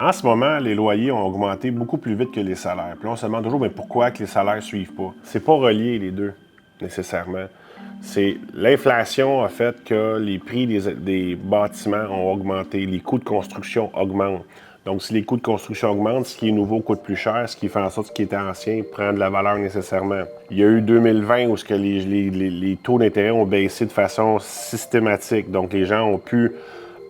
En ce moment, les loyers ont augmenté beaucoup plus vite que les salaires. Puis là, on se demande toujours, mais pourquoi que les salaires ne suivent pas? C'est pas relié, les deux, nécessairement. C'est l'inflation a fait que les prix des bâtiments ont augmenté, les coûts de construction augmentent. Donc, si les coûts de construction augmentent, ce qui est nouveau coûte plus cher, ce qui fait en sorte que ce qui était ancien prend de la valeur nécessairement. Il y a eu 2020 où les taux d'intérêt ont baissé de façon systématique. Donc, les gens ont pu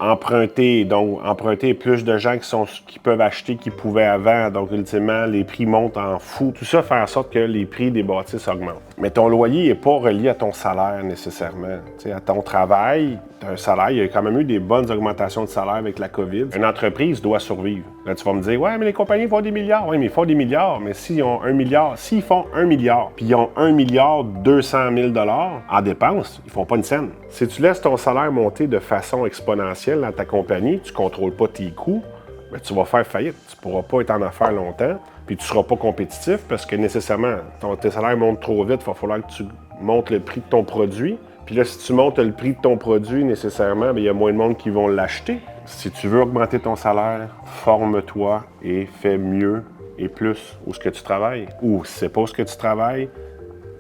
emprunter, donc emprunter plus de gens qui peuvent acheter qu'ils pouvaient avant. Donc, ultimement, les prix montent en fou. Tout ça fait en sorte que les prix des bâtisses augmentent. Mais ton loyer n'est pas relié à ton salaire nécessairement. T'sais, à ton travail, tu as un salaire. Il y a quand même eu des bonnes augmentations de salaire avec la COVID. Une entreprise doit survivre. Là, tu vas me dire, ouais, mais les compagnies font des milliards. Oui, mais ils font des milliards. Mais s'ils ont 1 milliard, s'ils font 1 milliard, puis ils ont 1 milliard 200 000 en dépenses, ils font pas une scène. Si tu laisses ton salaire monter de façon exponentielle dans ta compagnie, tu ne contrôles pas tes coûts, bien, tu vas faire faillite. Tu ne pourras pas être en affaires longtemps, puis tu ne seras pas compétitif parce que nécessairement, tes salaires montent trop vite, il va falloir que tu montes le prix de ton produit. Puis là, si tu montes le prix de ton produit, nécessairement, il y a moins de monde qui vont l'acheter. Si tu veux augmenter ton salaire, forme-toi et fais mieux et plus où ce que tu travailles. Ou si c'est pas où ce que tu travailles,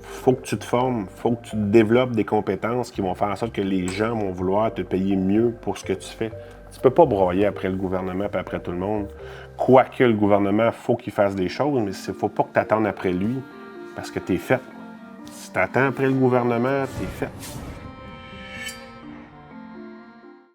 faut que tu te formes, faut que tu développes des compétences qui vont faire en sorte que les gens vont vouloir te payer mieux pour ce que tu fais. Tu peux pas broyer après le gouvernement et après tout le monde. Quoique le gouvernement, faut qu'il fasse des choses, mais il faut pas que tu attendes après lui parce que tu es fait. Si tu attends après le gouvernement, tu es fait.